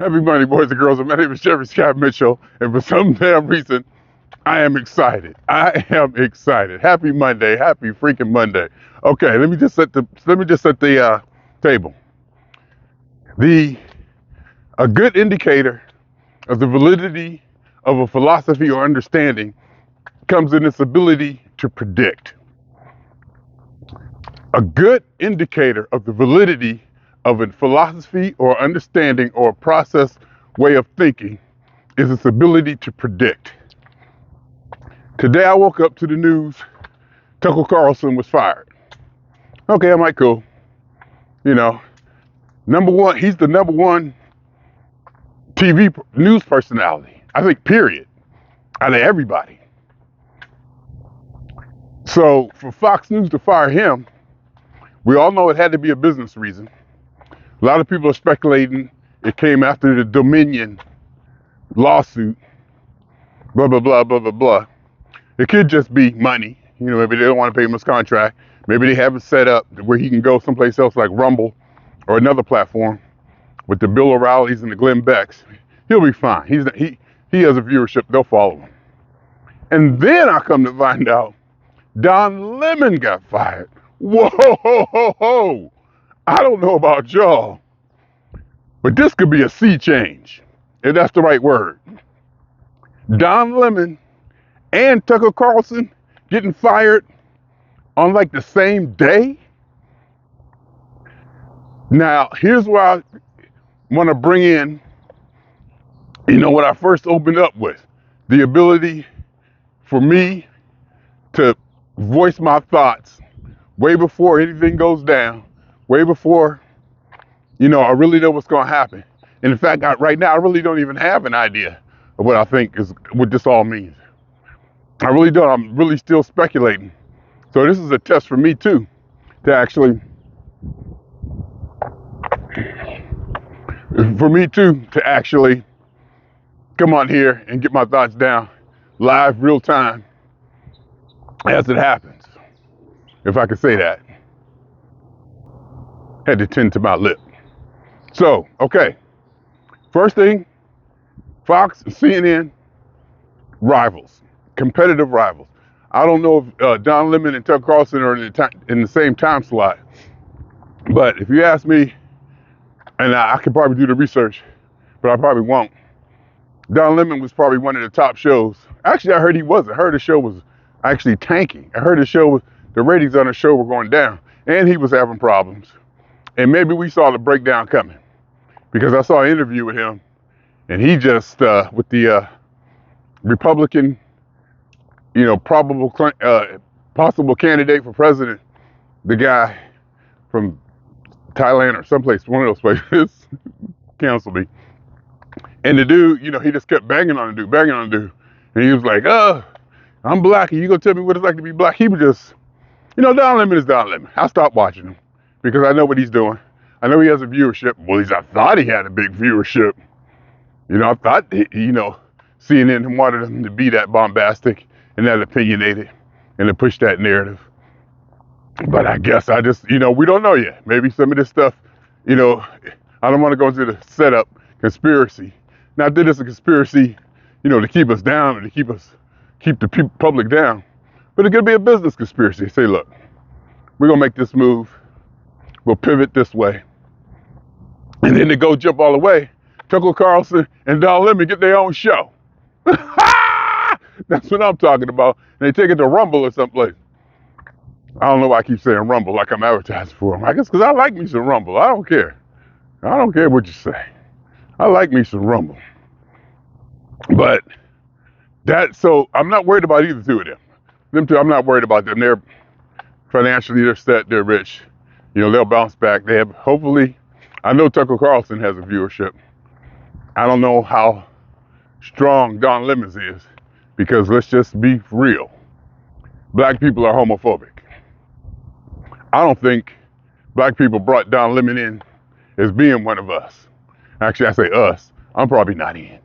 Happy Monday, boys and girls. My name is Jeffery Scott Mitchell, and for some damn reason, I am excited. I am excited. Happy Monday. Happy freaking Monday. Okay, let me just set the table. A good indicator of the validity of a philosophy or understanding comes in its ability to predict. A good indicator of the validity of a philosophy or understanding or process way of thinking is its ability to predict. Today I woke up to the news, Tucker Carlson was fired. Okay, I'm like, cool. You know, he's the number one TV news personality, I think, period, out of everybody. So for Fox News to fire him, we all know it had to be a business reason. A lot of people are speculating it came after the Dominion lawsuit, blah, blah, blah, blah, blah, blah. It could just be money. You know, maybe they don't want to pay him his contract. Maybe they have it set up where he can go someplace else like Rumble or another platform with the Bill O'Reillys and the Glenn Becks. He'll be fine. He has a viewership. They'll follow him. And then I come to find out Don Lemon got fired. Whoa, ho, ho, ho. I don't know about y'all, but this could be a sea change, if that's the right word. Don Lemon and Tucker Carlson getting fired on like the same day. Now, here's where I want to bring in, what I first opened up with, the ability for me to voice my thoughts way before anything goes down, way before, I really know what's going to happen. And in fact, right now, I really don't even have an idea of what I think is what this all means. I really don't. I'm really still speculating. So this is a test for me too, to actually come on here and get my thoughts down live, real time, as it happens. If I could say that. Had to tend to my lip. So, okay. First thing, Fox and CNN, rivals, competitive rivals. I don't know if Don Lemon and Tucker Carlson are in the same time slot, but if you ask me, and I could probably do the research, but I probably won't. Don Lemon was probably one of the top shows. Actually, I heard he wasn't. I heard the show was actually tanking. I heard the ratings on the show were going down, and he was having problems. And maybe we saw the breakdown coming, because I saw an interview with him, and he just, with the Republican, possible candidate for president, the guy from Thailand or someplace, one of those places, canceled me. And the dude, he just kept banging on the dude. And he was like, I'm black, and you gonna tell me what it's like to be black? He was just, Don Lemon is Don Lemon. I stopped watching him because I know what he's doing. I know he has a viewership. Well, I thought he had a big viewership. I thought, CNN wanted him to be that bombastic and that opinionated and to push that narrative. But I guess we don't know yet. Maybe some of this stuff, I don't want to go into the setup conspiracy. Not that it's a conspiracy, to keep us down or to keep the public down. But it could be a business conspiracy. Say, look, we're going to make this move. We'll pivot this way. And then they go jump all the way. Tucker Carlson and Don Lemon get their own show. That's what I'm talking about. And they take it to Rumble or someplace. I don't know why I keep saying Rumble like I'm advertising for them. I guess because I like me some Rumble. I don't care. I don't care what you say. I like me some Rumble. But so I'm not worried about either two of them. Them two, I'm not worried about them. They're financially, they're set, they're rich. They'll bounce back. Hopefully, I know Tucker Carlson has a viewership. I don't know how strong Don Lemon's is, because let's just be real. Black people are homophobic. I don't think black people brought Don Lemon in as being one of us. Actually, I say us. I'm probably not in.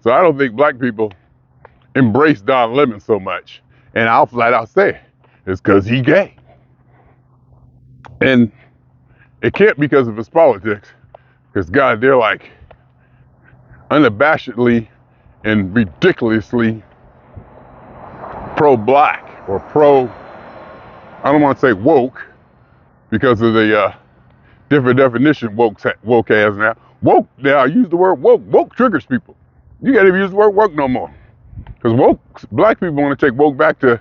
So I don't think black people embrace Don Lemon so much. And I'll flat out say it's because he's gay. And it can't be because of his politics. Because God, they're like unabashedly and ridiculously pro-black or I don't want to say woke because of the different definition woke has now. Woke, now I use the word woke. Woke triggers people. You can't even use the word woke no more. Because woke, black people want to take woke back to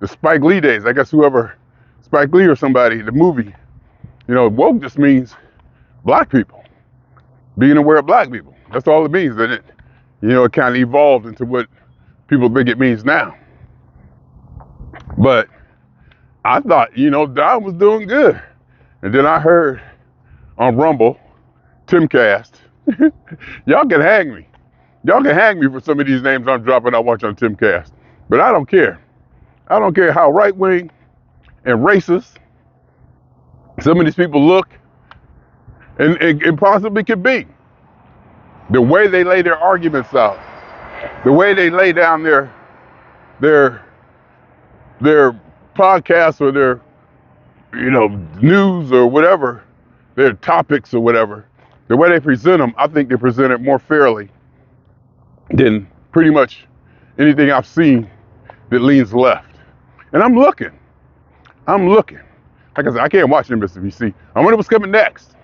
the Spike Lee days. I guess whoever, Spike Lee or somebody, the movie, woke just means black people. Being aware of black people. That's all it means. And it kind of evolved into what people think it means now. But I thought, Don was doing good. And then I heard on Rumble, Timcast, y'all can hang me. Y'all can hang me for some of these names I'm dropping I watch on Timcast. But I don't care. I don't care how right-wing and racist some of these people look and possibly could be. The way they lay their arguments out, the way they lay down their podcasts or their news or whatever, their topics or whatever, the way they present them, I think they present it more fairly than pretty much anything I've seen that leans left. And I'm looking. Like I said, I can't watch MSNBC. I wonder what's coming next.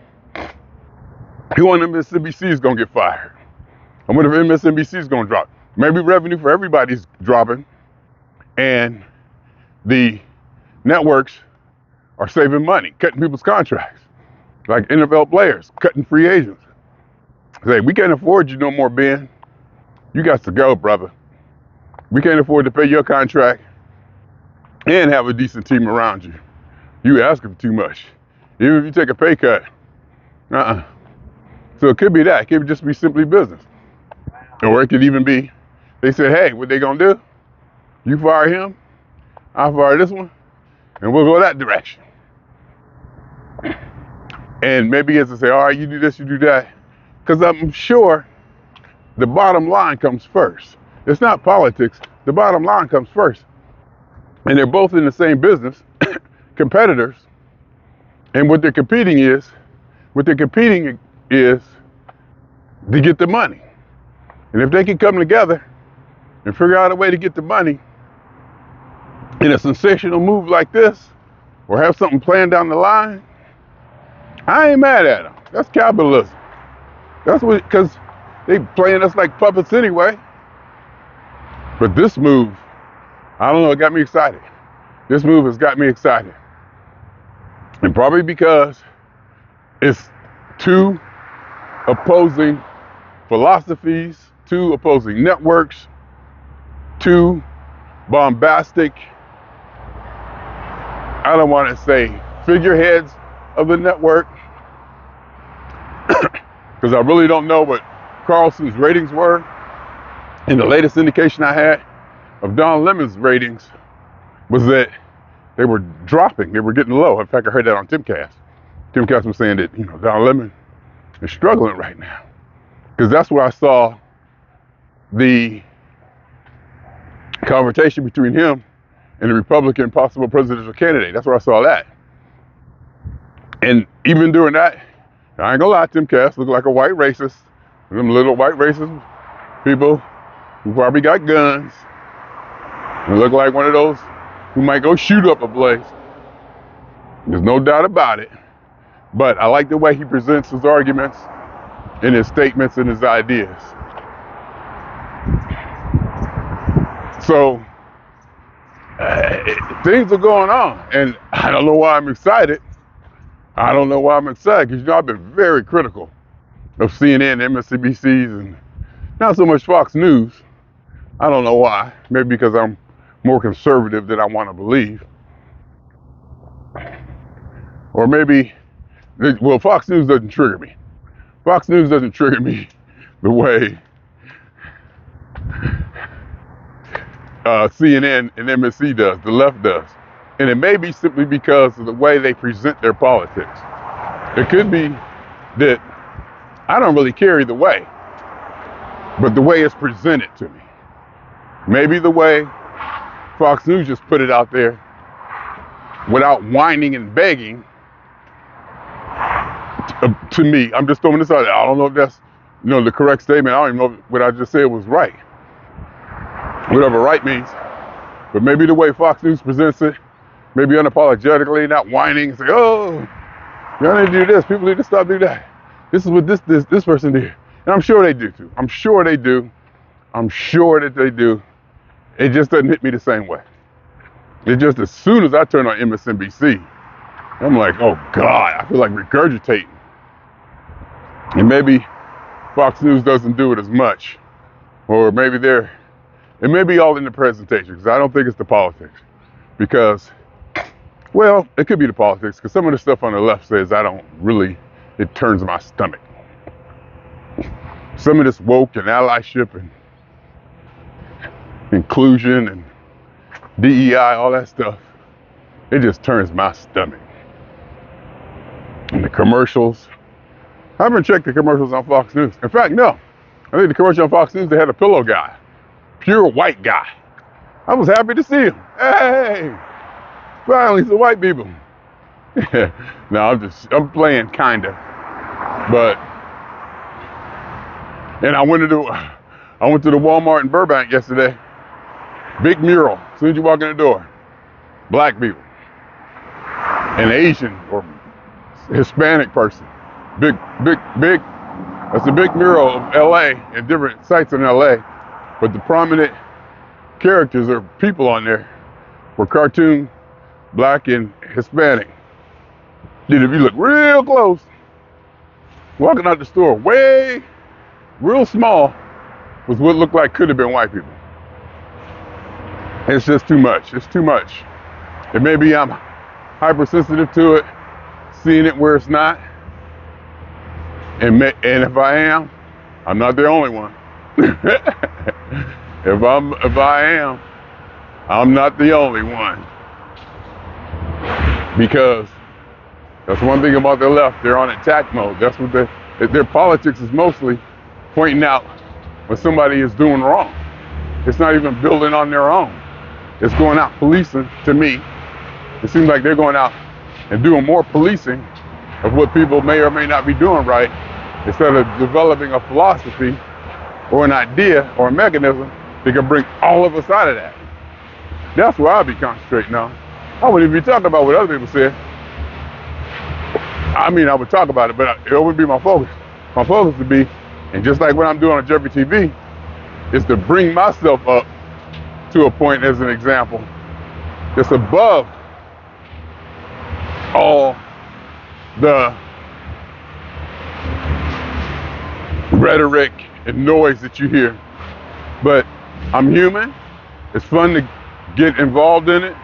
Who on MSNBC is going to get fired? I wonder if MSNBC is going to drop. Maybe revenue for everybody's dropping, and the networks are saving money, cutting people's contracts, like NFL players, cutting free agents. Say, we can't afford you no more, Ben. You got to go, brother. We can't afford to pay your contract and have a decent team around you. You asking for too much. Even if you take a pay cut. So it could be that. It could just be simply business. Or it could even be, they said, hey, what they gonna do? You fire him, I fire this one, and we'll go that direction. And maybe it's to say, all right, you do this, you do that. Because I'm sure the bottom line comes first. It's not politics. The bottom line comes first. And they're both in the same business, competitors. And what they're competing is to get the money. And if they can come together and figure out a way to get the money in a sensational move like this, or have something planned down the line, I ain't mad at them. That's capitalism. That's what, because they playing us like puppets anyway. But this move, I don't know, it got me excited. This move has got me excited. And probably because it's two opposing philosophies, two opposing networks, two bombastic, I don't want to say figureheads of the network, because I really don't know what Carlson's ratings were. And the latest indication I had of Don Lemon's ratings was that they were dropping, they were getting low. In fact, I heard that on Timcast. Timcast was saying that, Don Lemon is struggling right now. Because that's where I saw the confrontation between him and the Republican possible presidential candidate. That's where I saw that. And even during that, I ain't gonna lie, Timcast looked like a white racist. Them little white racist people who probably got guns. And look like one of those who might go shoot up a place. There's no doubt about it. But I like the way he presents his arguments and his statements and his ideas. So things are going on, and I don't know why I'm excited. I don't know why I'm excited, because I've been very critical of CNN, MSNBC's, and not so much Fox News. I don't know why. Maybe because I'm more conservative than I want to believe. Or maybe, well, Fox News doesn't trigger me. Fox News doesn't trigger me the way CNN and MSC does, the left does. And it may be simply because of the way they present their politics. It could be that I don't really care either way, but the way it's presented to me. Maybe the way Fox News just put it out there without whining and begging To me, I'm just throwing this out there. I don't know if that's, the correct statement. I don't even know if what I just said was right. Whatever right means. But maybe the way Fox News presents it, maybe unapologetically, not whining and say, oh, y'all need to do this. People need to stop doing that. This is what this person did. And I'm sure they do too. I'm sure they do. I'm sure that they do. It just doesn't hit me the same way. It just, as soon as I turn on MSNBC, I'm like, oh God, I feel like regurgitating. And maybe Fox News doesn't do it as much. Or maybe it may be all in the presentation, because I don't think it's the politics. Because, well, it could be the politics, because some of the stuff on the left says it turns my stomach. Some of this woke and allyship and inclusion and DEI, all that stuff, it just turns my stomach. And the commercials, I haven't checked the commercials on Fox News. In fact, no. I think the commercial on Fox News, they had a pillow guy, pure white guy. I was happy to see him. Hey, finally some white people. No, I'm playing kinda. But, and I went to the Walmart in Burbank yesterday. Big mural, as soon as you walk in the door. Black people. An Asian or Hispanic person. Big. That's a big mural of LA and different sites in LA. But the prominent characters or people on there were cartoon, black and Hispanic. Dude, if you look real close, walking out the store real small was what looked like could have been white people. It's just too much. It's too much. And maybe I'm hypersensitive to it, seeing it where it's not. And if I am, I'm not the only one. If I am, I'm not the only one. Because that's one thing about the left, they're on attack mode. That's what their politics is mostly pointing out when somebody is doing wrong. It's not even building on their own. It's going out policing, to me. It seems like they're going out and doing more policing of what people may or may not be doing right, instead of developing a philosophy or an idea or a mechanism that can bring all of us out of that. That's where I'll be concentrating on. I wouldn't even be talking about what other people said. I mean, I would talk about it, but it wouldn't be my focus. My focus would be, and just like what I'm doing on Jeffery TV, is to bring myself up to a point as an example that's above all the rhetoric and noise that you hear. But I'm human. It's fun to get involved in it.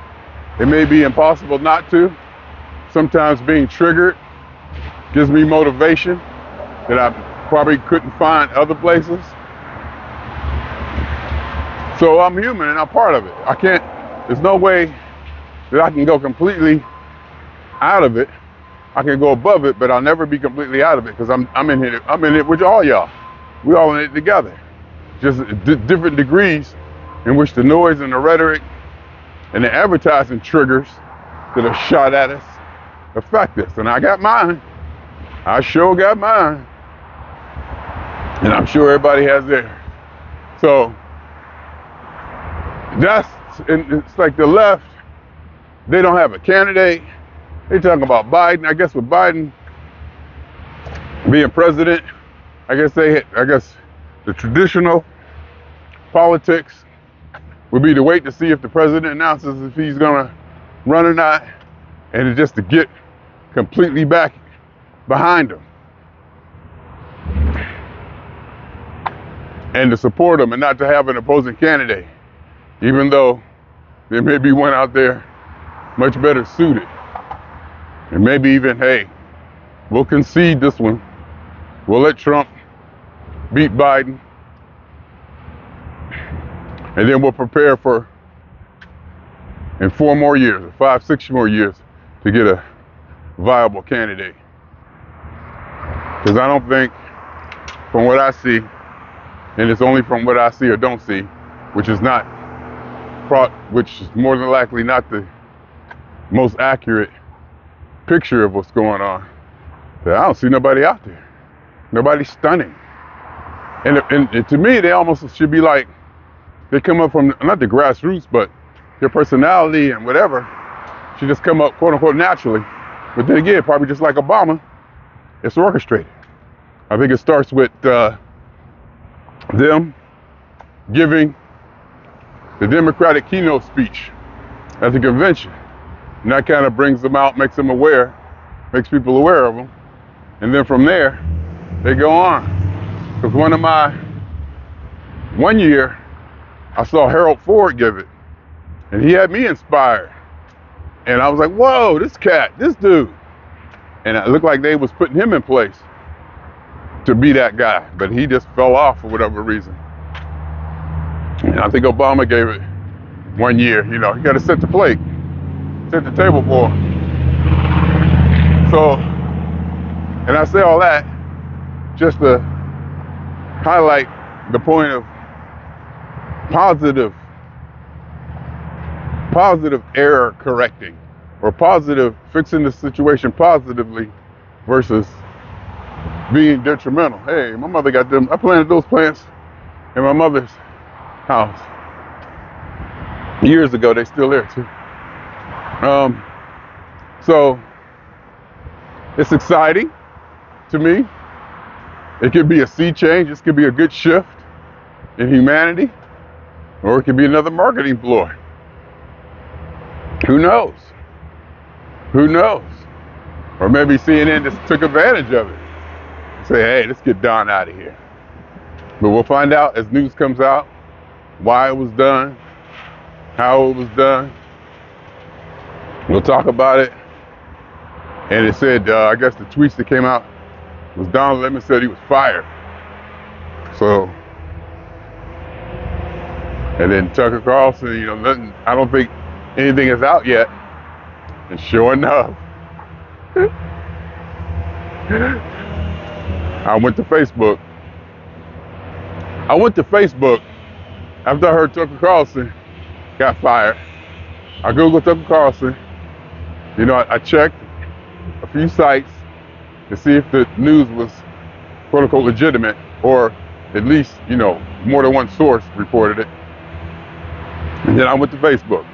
It may be impossible not to. Sometimes being triggered gives me motivation that I probably couldn't find other places. So I'm human and I'm part of it. There's no way that I can go completely out of it. I can go above it, but I'll never be completely out of it, because I'm in it with all y'all. We all in it together. Just different degrees in which the noise and the rhetoric and the advertising triggers that are shot at us affect us. And I got mine. I sure got mine. And I'm sure everybody has theirs. So it's like the left, they don't have a candidate. They're talking about Biden. I guess with Biden being president, I guess the traditional politics would be to wait to see if the president announces if he's gonna run or not, and it's just to get completely back behind him and to support him and not to have an opposing candidate, even though there may be one out there much better suited. And maybe even, hey, we'll concede this one. We'll let Trump beat Biden. And then we'll prepare for, in 4 more years, or 5, 6 more years, to get a viable candidate. Because I don't think, from what I see, and it's only from what I see or don't see, which is more than likely not the most accurate picture of what's going on. But I don't see nobody out there. Nobody stunning. And to me, they almost should be like, they come up from, not the grassroots, but their personality and whatever should just come up, quote unquote, naturally. But then again, probably just like Obama, it's orchestrated. I think it starts with them giving the Democratic keynote speech at the convention. And that kind of brings them out, makes them aware, makes people aware of them. And then from there, they go on. Because one year, I saw Harold Ford give it. And he had me inspired. And I was like, whoa, this dude. And it looked like they was putting him in place to be that guy. But he just fell off for whatever reason. And I think Obama gave it 1 year. You know, you got to set the plate, set the table for him. So, and I say all that just to highlight the point of positive error correcting, or positive fixing the situation positively versus being detrimental. Hey, my mother got them. I planted those plants in my mother's house years ago. They still there too. So it's exciting to me. It could be a sea change. This could be a good shift in humanity, or it could be another marketing ploy. Who knows? Who knows? Or maybe CNN just took advantage of it. Say, hey, let's get Don out of here. But we'll find out as news comes out why it was done, how it was done. We'll talk about it. And it said, I guess the tweets that came out was Don Lemon said he was fired. So, and then Tucker Carlson, you know, nothing, I don't think anything is out yet. And sure enough, I went to Facebook. After I heard Tucker Carlson got fired. I Googled Tucker Carlson. You know, I checked a few sites to see if the news was quote unquote legitimate, or at least, you know, more than one source reported it. And then I went to Facebook.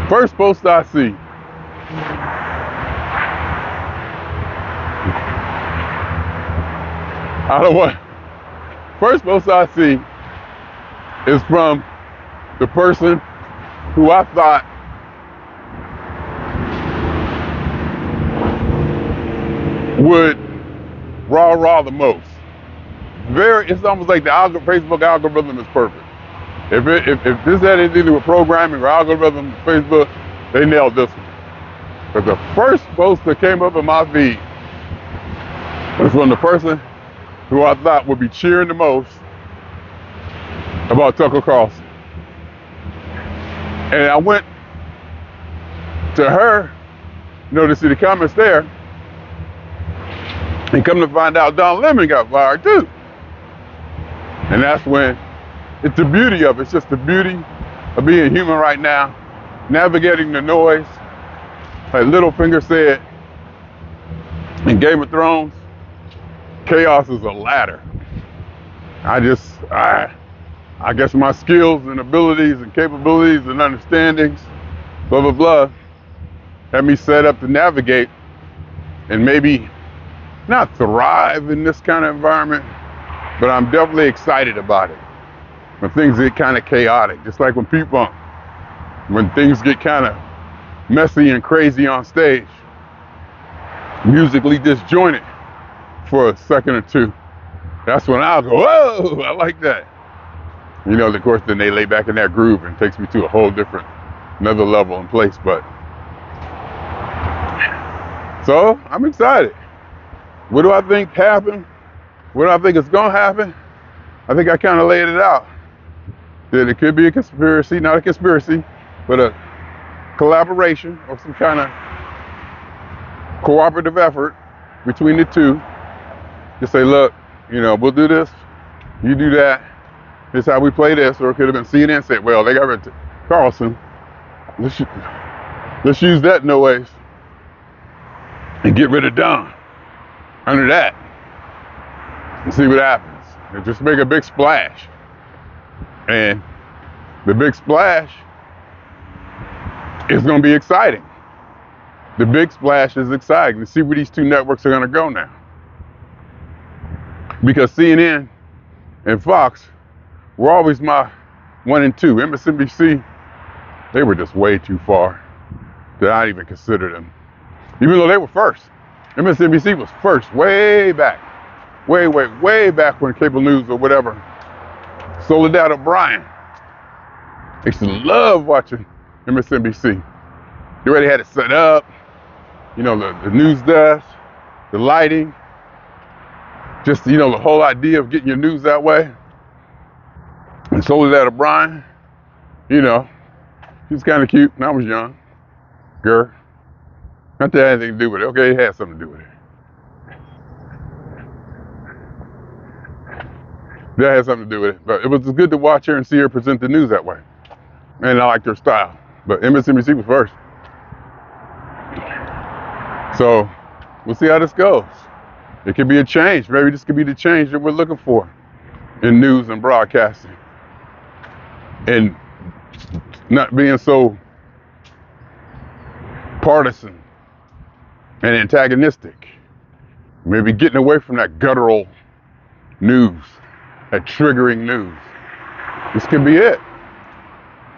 First post I see. First post I see is from the person who I thought would rah the most. It's almost like the Facebook algorithm is perfect. If this had anything to do with programming or algorithm, Facebook, they nailed this one. But the first post that came up in my feed was from the person who I thought would be cheering the most about Tucker Carlson. And I went to her, you know, to see the comments there, and come to find out Don Lemon got fired too. And that's when, it's the beauty of it. It's just the beauty of being human right now, navigating the noise. Like Littlefinger said in Game of Thrones, chaos is a ladder. I guess my skills and abilities and capabilities and understandings, blah, blah, blah, had me set up to navigate and maybe not thrive in this kind of environment, but I'm definitely excited about it. When things get kind of chaotic, just like when when things get kind of messy and crazy on stage, musically disjointed for a second or two, that's when I'll go, whoa, I like that. You know, of course, then they lay back in that groove and takes me to a whole different, another level and place. But so I'm excited. What do I think happened? What do I think is gonna happen? I think I kind of laid it out. That it could be a conspiracy, not a conspiracy, but a collaboration or some kind of cooperative effort between the two. Just say, look, you know, we'll do this, you do that. This is how we play this. Or it could have been CNN said, well, they got rid of Carlson. Let's use that noise and get rid of Don under that and see what happens. And just make a big splash. And the big splash is going to be exciting. The big splash is exciting to see where these two networks are going to go now. Because CNN and Fox were always my 1 and 2. MSNBC, they were just way too far that I even consider them. Even though they were first. MSNBC was first, way back. Way back when cable news or whatever sold it out O'Brien. I used to love watching MSNBC. They already had it set up. You know, the news desk, the lighting, just, you know, the whole idea of getting your news that way. And sold it out O'Brien. You know, he was kind of cute when I was young. Girl. Not that it had anything to do with it. Okay, it had something to do with it. That had something to do with it. But it was good to watch her and see her present the news that way. And I liked her style. But MSNBC was first. So we'll see how this goes. It could be a change. Maybe this could be the change that we're looking for in news and broadcasting. And not being so partisan and antagonistic. Maybe getting away from that guttural news, that triggering news. This could be it.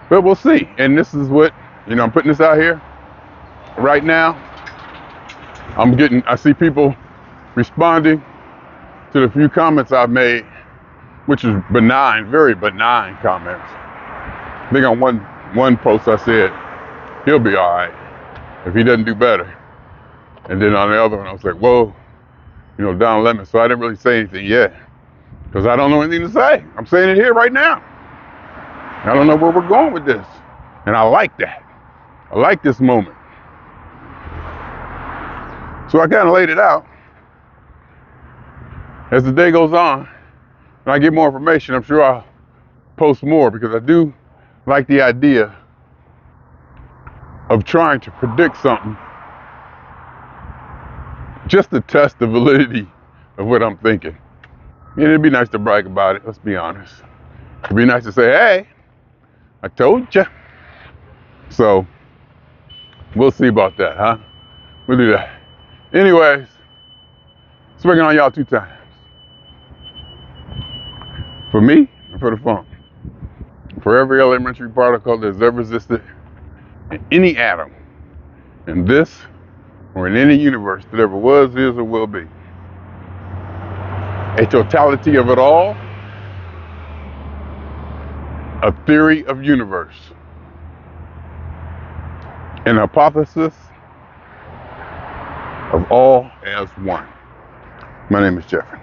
But we'll see. And this is what, you know, I'm putting this out here right now. I see people responding to the few comments I've made, which is benign, very benign comments. I think on one post I said, he'll be all right if he doesn't do better. And then on the other one I was like, whoa, you know, Don Lemon. So I didn't really say anything yet because I don't know anything to say. I'm saying it here right now. I don't know where we're going with this. And I like that. I like this moment. So I kind of laid it out. As the day goes on, and I get more information, I'm sure I'll post more because I do like the idea of trying to predict something just to test the validity of what I'm thinking. And it'd be nice to brag about it, let's be honest. It'd be nice to say, hey, I told you. So we'll see about that, huh? We'll do that. Anyways, swinging on y'all 2 times. For me and for the funk. For every elementary particle that's ever existed in any atom, in this or in any universe that ever was, is, or will be. A totality of it all, a theory of universe, an hypothesis of all as one. My name is Jeffery.